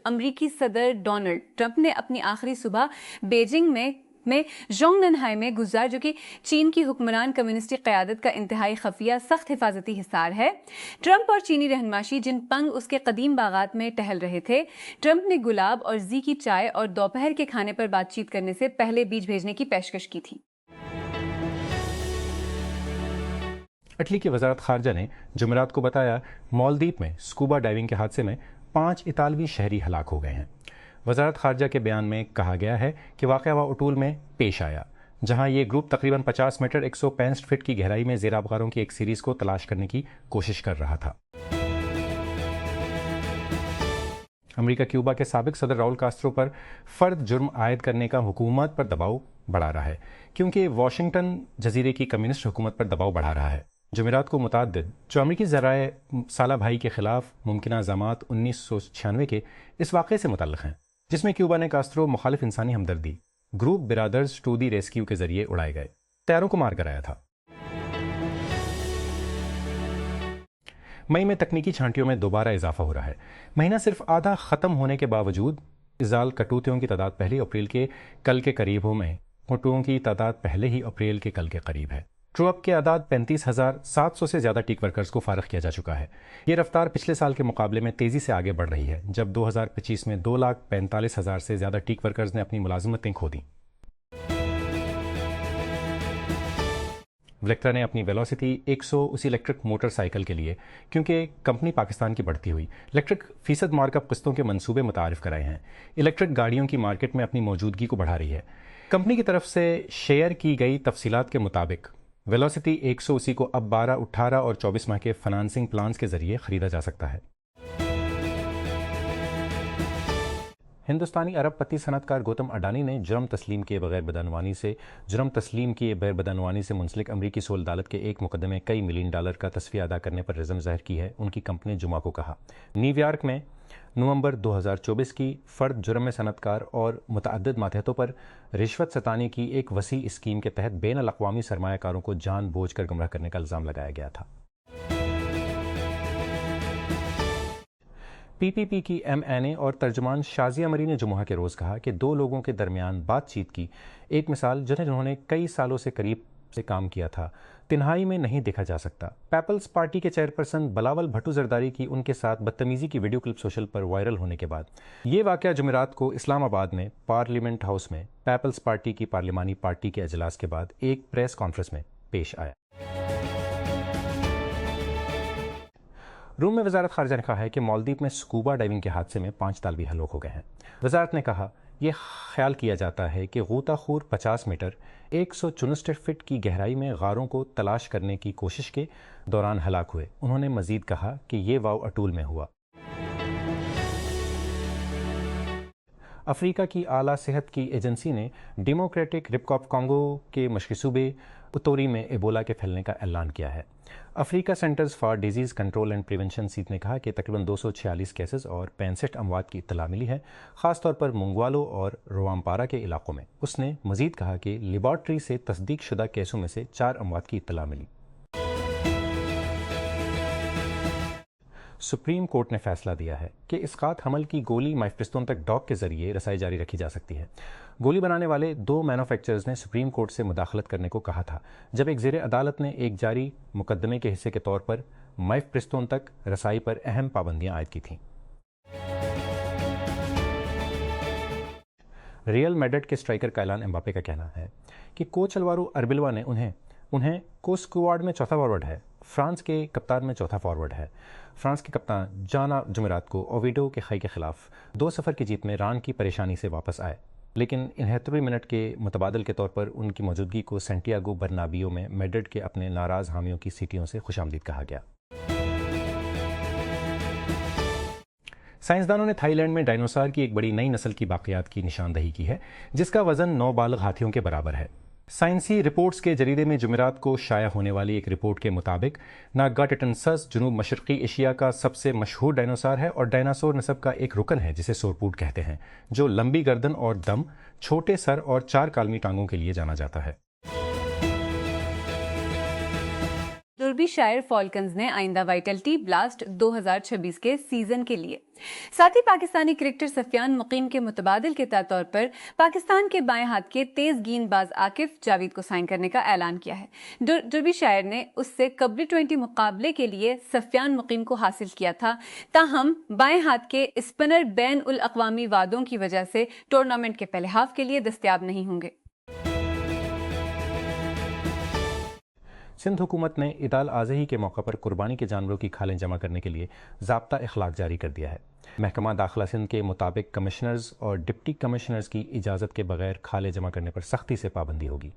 امریکی صدر Donald Trump نے اپنی آخری صبح بیجنگ میں زونگننہائی میں گزار، جو کہ چین کی حکمران کمیونسٹ قیادت کا انتہائی خفیہ سخت حفاظتی حصار ہے۔ ٹرمپ اور چینی رہنماشی جن پنگ اس کے قدیم باغات میں ٹہل رہے تھے، ٹرمپ نے گلاب اور زی کی چائے اور دوپہر کے کھانے پر بات چیت کرنے سے پہلے بیج بھیجنے کی پیشکش کی تھی۔ اٹلی کی وزارت خارجہ نے جمعرات کو بتایا مالدیپ میں اسکوبا ڈائیونگ کے حادثے میں 5 اطالوی شہری ہلاک ہو گئے ہیں۔ وزارت خارجہ کے بیان میں کہا گیا ہے کہ واقعہ اٹول میں پیش آیا، جہاں یہ گروپ تقریباً 50 میٹر 165 فٹ کی گہرائی میں زیر آب غاروں کی ایک سیریز کو تلاش کرنے کی کوشش کر رہا تھا۔ امریکہ کیوبا کے سابق صدر راؤل کاسترو پر فرد جرم عائد کرنے کا حکومت پر دباؤ بڑھا رہا ہے، کیونکہ واشنگٹن جزیرے کی کمیونسٹ حکومت پر دباؤ بڑھا رہا ہے۔ جمعرات کو متعدد جو امریکی ذرائع سالہ بھائی کے خلاف ممکنہ الزامات 1996 کے اس واقعے سے متعلق ہیں، جس میں کیوبا نے کاسترو مخالف انسانی ہمدردی گروپ برادرز ٹو دی ریسکیو کے ذریعے اڑائے گئے طیاروں کو مار کرایا تھا۔ مئی میں تکنیکی چھانٹیوں میں دوبارہ اضافہ ہو رہا ہے۔ مہینہ صرف آدھا ختم ہونے کے باوجود ازال کٹوتیوں کی تعداد پہلی اپریل کے کل کے قریب میں کٹوؤں کی تعداد پہلے ہی اپریل کے کل کے قریب ہے۔ ٹرو اپ کے اعداد 35,700 سے زیادہ ٹیک ورکرز کو فارغ کیا جا چکا ہے۔ یہ رفتار پچھلے سال کے مقابلے میں تیزی سے آگے بڑھ رہی ہے، جب 2025 میں 2,45,000 سے زیادہ ٹیک ورکرز نے اپنی ملازمتیں کھو دیں۔ ولیکٹرا نے اپنی ویلوسٹی 100 اسی الیکٹرک موٹر سائیکل کے لیے، کیونکہ کمپنی پاکستان کی بڑھتی ہوئی الیکٹرک فیصد مارک اپ قسطوں کے منصوبے متعارف کرائے ہیں۔ الیکٹرک گاڑیوں کی مارکیٹ میں اپنی موجودگی کو بڑھا رہی ہے۔ کمپنی کی طرف سے شیئر کی گئی تفصیلات کے مطابق ویلوسٹی 180 کو اب 12، 18 اور 24 ماہ کے فنانسنگ پلانز کے ذریعے خریدا جا سکتا ہے۔ ہندوستانی ارب پتی صنعت کار گوتم اڈانی نے جرم تسلیم کیے بغیر بدعنوانی سے منسلک امریکی سول عدالت کے ایک مقدمے کئی ملین ڈالر کا تسویہ ادا کرنے پر رزم ظاہر کی ہے۔ ان کی کمپنی نے جمعہ کو کہا نیو یارک میں نومبر 2024 کی فرد جرم صنعت کار اور متعدد ماتحتوں پر رشوت ستانی کی ایک وسیع اسکیم کے تحت بین الاقوامی سرمایہ کاروں کو جان بوجھ کر گمراہ کرنے کا الزام لگایا گیا تھا۔ پی پی پی کی ایم این اے اور ترجمان شازیہ مری نے جمعہ کے روز کہا کہ 2 لوگوں کے درمیان بات چیت کی ایک مثال جنہوں نے کئی سالوں سے قریب سے کام کیا تھا تنہائی میں نہیں دیکھا جا سکتا۔ پیپلز پارٹی کے چیئرپرسن بلاول بھٹو زرداری کی ان کے ساتھ بدتمیزی کی ویڈیو کلپ سوشل پر وائرل ہونے کے بعد یہ واقعہ جمعرات کو اسلام آباد میں پارلیمنٹ ہاؤس میں پیپلز پارٹی کی پارلیمانی پارٹی کے اجلاس کے بعد ایک پریس کانفرنس میں پیش آیا۔ روم میں وزارت خارجہ نے کہا ہے کہ مالدیپ میں اسکوبا ڈائیونگ کے حادثے میں 5 طالبی ہلاک ہو گئے ہیں۔ وزارت نے کہا یہ خیال کیا جاتا ہے کہ غوطہ خور 50 میٹر 164 فٹ کی گہرائی میں غاروں کو تلاش کرنے کی کوشش کے دوران ہلاک ہوئے۔ انہوں نے مزید کہا کہ یہ واؤ اٹول میں ہوا۔ افریقہ کی اعلیٰ صحت کی ایجنسی نے ڈیموکریٹک ریپبلک کانگو کے مشرقی صوبے اتوری میں ایبولا کے پھیلنے کا اعلان کیا ہے۔ Africa centres for disease control and prevention سیت نے کہا کہ تقریباً 246 کیسز اور 65 اموات کی اطلاع ملی ہے، خاص طور پر منگوالو اور روامپارا کے علاقوں میں۔ اس نے مزید کہا کہ لیبارٹری سے تصدیق شدہ کیسوں میں سے 4 اموات کی اطلاع ملی۔ سپریم کورٹ نے فیصلہ دیا ہے کہ اسقاط حمل کی گولی مائفپرستون تک ڈاک کے ذریعے رسائی جاری رکھی جا سکتی ہے۔ گولی بنانے والے 2 مینوفیکچررز نے سپریم کورٹ سے مداخلت کرنے کو کہا تھا جب ایک زیر عدالت نے ایک جاری مقدمے کے حصے کے طور پر مائفپرستون تک رسائی پر اہم پابندیاں عائد کی تھیں۔ ریئل میڈرڈ کے اسٹرائکر کائلان امباپے کا کہنا ہے کہ کوچ الوارو اربیلوا نے انہیں کوسٹ اسکواڈ میں چوتھا فارورڈ ہے۔ فرانس کے کپتان میں چوتھا فارورڈ ہے۔ فرانس کے کپتان جانا جمعرات کو اوویڈو کے خائی کے خلاف 2-0 کی جیت میں ران کی پریشانی سے واپس آئے، لیکن 69ویں منٹ کے متبادل کے طور پر ان کی موجودگی کو سینٹیاگو برنابیو میں میڈرڈ کے اپنے ناراض حامیوں کی سیٹیوں سے خوش آمدید کہا گیا۔ سائنسدانوں نے تھائی لینڈ میں ڈائنوسار کی ایک بڑی نئی نسل کی باقیات کی نشاندہی کی ہے جس کا وزن 9 بالغ ہاتھیوں کے برابر ہے۔ سائنسی رپورٹس کے جریدے میں جمعرات کو شائع ہونے والی ایک رپورٹ کے مطابق ناگاٹیٹنسس جنوب مشرقی ایشیا کا سب سے مشہور ڈائنوسار ہے اور ڈائناسور نسب کا ایک رکن ہے جسے سورپوٹ کہتے ہیں، جو لمبی گردن اور دم، چھوٹے سر اور 4 کالمی ٹانگوں کے لیے جانا جاتا ہے۔ ڈربی شائر فالکنز نے آئندہ وائٹلٹی بلاسٹ 2026 کے سیزن کے لیے. ساتھ ہی پاکستانی کرکٹر سفیان مقیم کے متبادل کے طور پر پاکستان کے بائیں ہاتھ کے تیز گیند باز عاکف جاوید کو سائن کرنے کا اعلان کیا ہے. ڈربی شائر نے اس سے قبل ٹوئنٹی مقابلے کے لیے سفیان مقیم کو حاصل کیا تھا، تاہم بائیں ہاتھ کے اسپنر بین الاقوامی وعدوں کی وجہ سے ٹورنامنٹ کے پہلے ہاف کے لیے دستیاب نہیں ہوں گے. سندھ حکومت نے عید الاضحی کے موقع پر قربانی کے جانوروں کی کھالیں جمع کرنے کے لیے ضابطہ اخلاق جاری کر دیا ہے. محکمہ داخلہ سندھ کے مطابق کمشنرز اور ڈپٹی کمشنرز کی اجازت کے بغیر کھالیں جمع کرنے پر سختی سے پابندی ہوگی.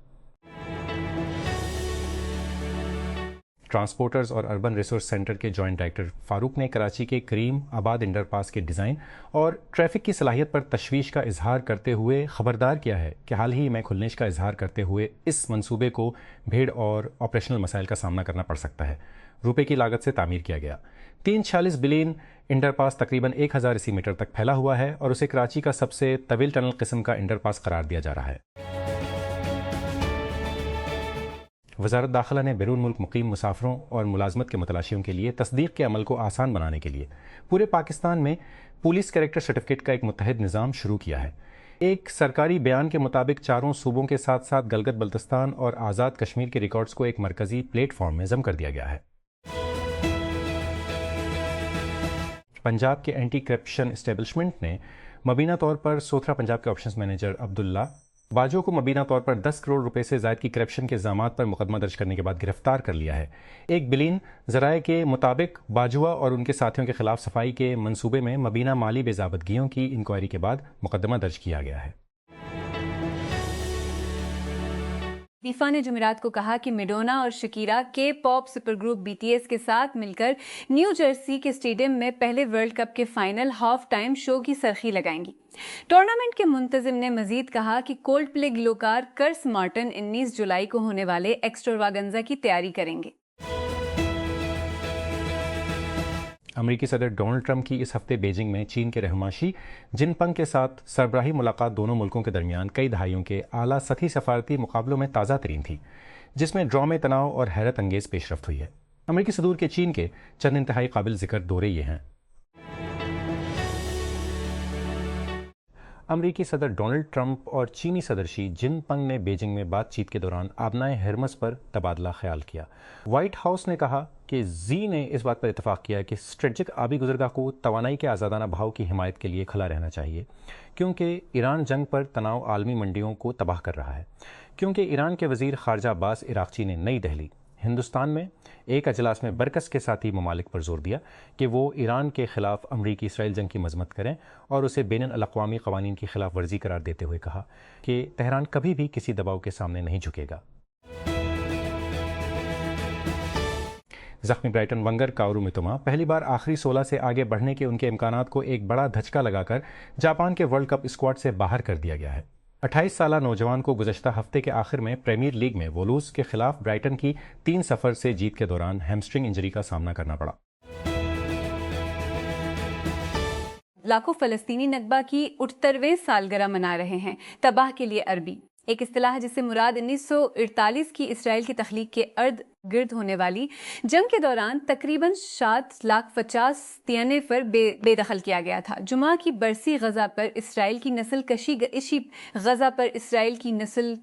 ٹرانسپورٹرز اور اربن ریسورس سینٹر کے جوائنٹ ڈائریکٹر فاروق نے کراچی کے کریم آباد انڈر پاس کے ڈیزائن اور ٹریفک کی صلاحیت پر تشویش کا اظہار کرتے ہوئے خبردار کیا ہے کہ حال ہی میں کھلنے کا اظہار کرتے ہوئے اس منصوبے کو بھیڑ اور آپریشنل مسائل کا سامنا کرنا پڑ سکتا ہے. روپے کی لاگت سے تعمیر کیا گیا 346 بلین انڈر پاس تقریباً 1080 میٹر تک پھیلا ہوا ہے اور اسے کراچی کا سب سے طویل ٹنل قسم کا انڈر پاس قرار دیا جا رہا ہے. وزارت داخلہ نے بیرون ملک مقیم مسافروں اور ملازمت کے متلاشیوں کے لیے تصدیق کے عمل کو آسان بنانے کے لیے پورے پاکستان میں پولیس کیریکٹر سرٹیفکیٹ کا ایک متحد نظام شروع کیا ہے. ایک سرکاری بیان کے مطابق چاروں صوبوں کے ساتھ ساتھ گلگت بلتستان اور آزاد کشمیر کے ریکارڈز کو ایک مرکزی پلیٹ فارم میں ضم کر دیا گیا ہے. پنجاب کے اینٹی کرپشن اسٹیبلشمنٹ نے مبینہ طور پر سوتھرا پنجاب کے آپریشنز مینیجر عبداللہ باجو کو مبینہ طور پر 10 کروڑ روپے سے زائد کی کرپشن کے الزامات پر مقدمہ درج کرنے کے بعد گرفتار کر لیا ہے. 1 بلین ذرائع کے مطابق باجوہ اور ان کے ساتھیوں کے خلاف صفائی کے منصوبے میں مبینہ مالی بے ضابطگیوں کی انکوائری کے بعد مقدمہ درج کیا گیا ہے. فیفا نے جمعرات کو کہا کہ میڈونا اور شکیرا کے پاپ سپر گروپ BTS کے ساتھ مل کر نیو جرسی کے اسٹیڈیم میں پہلے ورلڈ کپ کے فائنل ہاف ٹائم شو کی سرخی لگائیں گی. ٹورنامنٹ کے منتظم نے مزید کہا کہ کولڈ پلے گلوکار کرس مارٹن 19 جولائی کو ہونے والے ایکسٹرواگنزا کی تیاری کریں گے. امریکی صدر ڈونلڈ ٹرمپ کی اس ہفتے بیجنگ میں چین کے رہنما شی جن پنگ کے ساتھ سربراہی ملاقات دونوں ملکوں کے درمیان کئی دہائیوں کے اعلیٰ سطحی سفارتی مقابلوں میں تازہ ترین تھی، جس میں ڈرامے تناؤ اور حیرت انگیز پیش رفت ہوئی ہے. امریکی صدور کے چین کے چند انتہائی قابل ذکر دورے یہ ہیں. امریکی صدر ڈونلڈ ٹرمپ اور چینی صدر شی جن پنگ نے بیجنگ میں بات چیت کے دوران آبنائے ہرمز پر تبادلہ خیال کیا. وائٹ ہاؤس نے کہا کہ زی نے اس بات پر اتفاق کیا کہ اسٹریٹجک آبی گزرگاہ کو توانائی کے آزادانہ بہاؤ کی حمایت کے لیے کھلا رہنا چاہیے، کیونکہ ایران جنگ پر تناؤ عالمی منڈیوں کو تباہ کر رہا ہے. کیونکہ ایران کے وزیر خارجہ عباس عراقچی نے نئی دہلی ہندوستان میں ایک اجلاس میں برکس کے ساتھی ممالک پر زور دیا کہ وہ ایران کے خلاف امریکی اسرائیل جنگ کی مذمت کریں اور اسے بین الاقوامی قوانین کی خلاف ورزی قرار دیتے ہوئے کہا کہ تہران کبھی بھی کسی دباؤ کے سامنے نہیں جھکے گا. زخمی برائٹن ونگر کاورو متوما پہلی بار آخری 16 سے آگے بڑھنے کے ان کے امکانات کو ایک بڑا دھچکا لگا کر جاپان کے ورلڈ کپ اسکواڈ سے باہر کر دیا گیا ہے. 28 سالہ نوجوان کو گزشتہ ہفتے کے آخر میں پریمیئر لیگ میں وولوز کے خلاف برائٹن کی 3-0 سے جیت کے دوران ہیمسٹرنگ انجری کا سامنا کرنا پڑا. لاکھوں فلسطینی نکبہ کی 78ویں سالگرہ منا رہے ہیں. تباہ کے لیے عربی ایک اصطلاح ہے جس سے مراد 1948 کی اسرائیل کی تخلیق کے ارد گرد ہونے والی جنگ کے دوران تقریباً 750 طعنے پر بے دخل کیا گیا تھا. جمعہ کی برسی غزہ پر اسرائیل کی نسل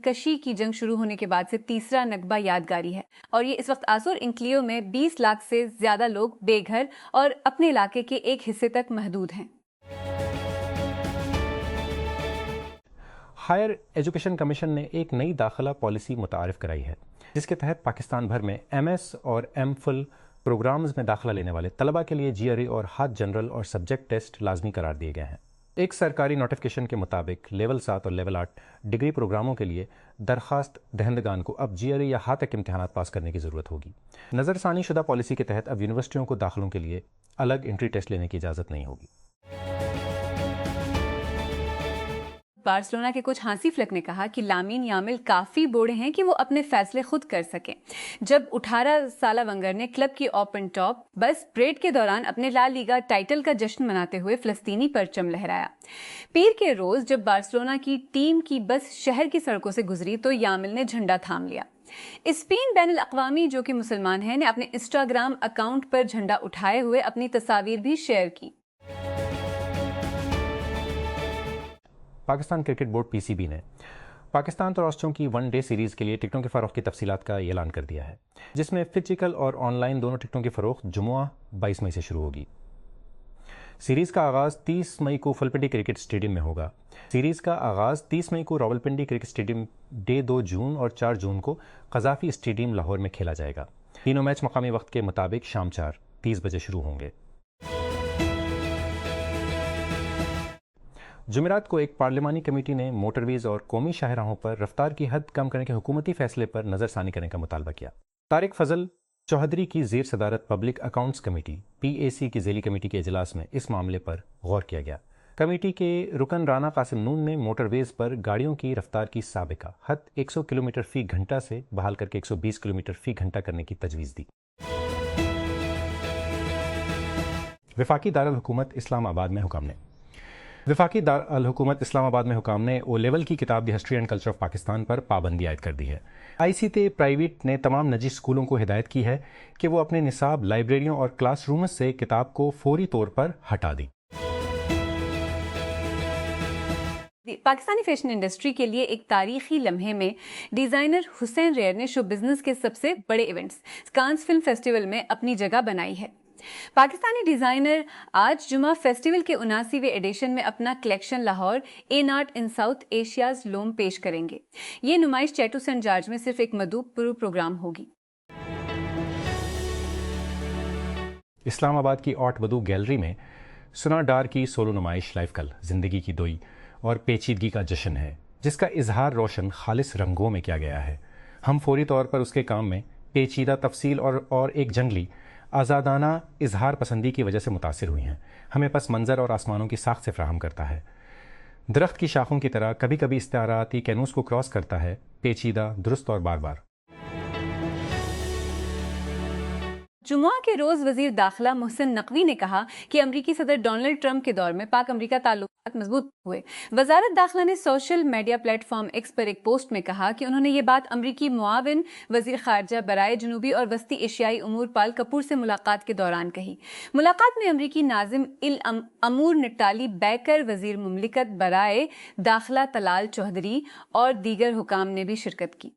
کشی کی جنگ شروع ہونے کے بعد سے تیسرا نکبہ یادگاری ہے، اور یہ اس وقت آسور انکلیو میں 20 لاکھ سے زیادہ لوگ بے گھر اور اپنے علاقے کے ایک حصے تک محدود ہیں. ہائر ایجوکیشن کمیشن نے ایک نئی داخلہ پالیسی متعارف کرائی ہے جس کے تحت پاکستان بھر میں MS اور M.Phil پروگرامز میں داخلہ لینے والے طلبہ کے لیے GRE اور ہاتھ جنرل اور سبجیکٹ ٹیسٹ لازمی قرار دیے گئے ہیں. ایک سرکاری نوٹیفیکیشن کے مطابق لیول 7 اور لیول 8 ڈگری پروگراموں کے لیے درخواست دہندگان کو اب GRE یا ہاتھ تک امتحانات پاس کرنے کی ضرورت ہوگی. نظر ثانی شدہ پالیسی کے تحت اب یونیورسٹیوں کو داخلوں کے لیے الگ انٹری ٹیسٹ لینے کی اجازت نہیں ہوگی. بارسلونا کے کوچ ہانسی فلک نے کہا کہ لامین یامل کافی بوڑھے ہیں کہ وہ اپنے فیصلے خود کر سکیں. جب 18 سالہ ونگر نے کلب کی اوپن ٹاپ بس پریڈ کے دوران اپنے لا لیگا ٹائٹل کا جشن مناتے ہوئے فلسطینی پرچم لہرایا. پیر کے روز جب بارسلونا کی ٹیم کی بس شہر کی سڑکوں سے گزری تو یامل نے جھنڈا تھام لیا. اسپین بین الاقوامی جو کہ مسلمان ہیں نے اپنے انسٹاگرام اکاؤنٹ پر جھنڈا اٹھائے ہوئے اپنی تصاویر بھی شیئر کی۔ پاکستان کرکٹ بورڈ پی سی بی نے پاکستان تو آسٹریلیا کی ون ڈے سیریز کے لیے ٹکٹوں کے فروخت کی تفصیلات کا اعلان کر دیا ہے، جس میں فزیکل اور آن لائن دونوں ٹکٹوں کی فروخت جمعہ 22 مئی سے شروع ہوگی۔ سیریز کا آغاز 30 مئی کو فلپنڈی کرکٹ اسٹیڈیم میں ہوگا۔ سیریز کا آغاز 30 مئی کو راولپنڈی کرکٹ اسٹیڈیم ڈے 2 جون اور 4 جون کو قذافی اسٹیڈیم لاہور میں کھیلا جائے گا۔ تینوں میچ مقامی وقت کے مطابق شام 4:30 بجے شروع ہوں گے۔ جمعرات کو ایک پارلیمانی کمیٹی نے موٹر ویز اور قومی شاہراہوں پر رفتار کی حد کم کرنے کے حکومتی فیصلے پر نظر ثانی کرنے کا مطالبہ کیا۔ طارق فضل چوہدری کی زیر صدارت پبلک اکاؤنٹس کمیٹی PAC کی ذیلی کمیٹی کے اجلاس میں اس معاملے پر غور کیا گیا۔ کمیٹی کے رکن رانا قاسم نون نے موٹر ویز پر گاڑیوں کی رفتار کی سابقہ حد 100 کلومیٹر فی گھنٹہ سے بحال کر کے 120 کلومیٹر فی گھنٹہ کرنے کی تجویز دی۔ وفاقی دارالحکومت اسلام آباد میں حکام نے وفاقی دارالحکومت اسلام آباد میں حکام نے او لیول کی کتاب the history and culture of Pakistan پر پابندی عائد کر دی ہے۔ ICT پرائیویٹ نے تمام نجی اسکولوں کو ہدایت کی ہے کہ وہ اپنے نصاب، لائبریریوں اور کلاس رومز سے کتاب کو فوری طور پر ہٹا دیں۔ پاکستانی فیشن انڈسٹری کے لیے ایک تاریخی لمحے میں ڈیزائنر حسین ریئر نے شو بزنس کے سب سے بڑے ایونٹس کانز فلم فیسٹیول میں اپنی جگہ بنائی ہے۔ پاکستانی ڈیزائنر آج جمعہ فیسٹیول کے 79ویں ایڈیشن میں اپنا collection Lahore A-Nart in South Asia's loom پیش کریں گے۔ یہ نمائش چیٹو سینٹ جارج میں صرف ایک مدعو پروگرام ہوگی۔ اسلام آباد کی آرٹ بدو گیلری میں سنا ڈار کی سولو نمائش لائف کل زندگی کی دوئی اور پیچیدگی کا جشن ہے، جس کا اظہار روشن خالص رنگوں میں کیا گیا ہے۔ ہم فوری طور پر اس کے کام میں پیچیدہ تفصیل اور ایک جنگلی آزادانہ اظہار پسندی کی وجہ سے متاثر ہوئی ہیں۔ ہمیں پس منظر اور آسمانوں کی ساخت سے فراہم کرتا ہے، درخت کی شاخوں کی طرح کبھی کبھی استعاراتی کینوس کو کراس کرتا ہے، پیچیدہ، درست اور بار بار۔ جمعہ کے روز وزیر داخلہ محسن نقوی نے کہا کہ امریکی صدر ڈونلڈ ٹرمپ کے دور میں پاک امریکہ تعلقات مضبوط ہوئے۔ وزارت داخلہ نے social media platform X پر ایک پوسٹ میں کہا کہ انہوں نے یہ بات امریکی معاون وزیر خارجہ برائے جنوبی اور وسطی ایشیائی امور پال کپور سے ملاقات کے دوران کہی۔ ملاقات میں امریکی ناظم امور نٹالی بیکر، وزیر مملکت برائے داخلہ طلال چوہدری اور دیگر حکام نے بھی شرکت کی۔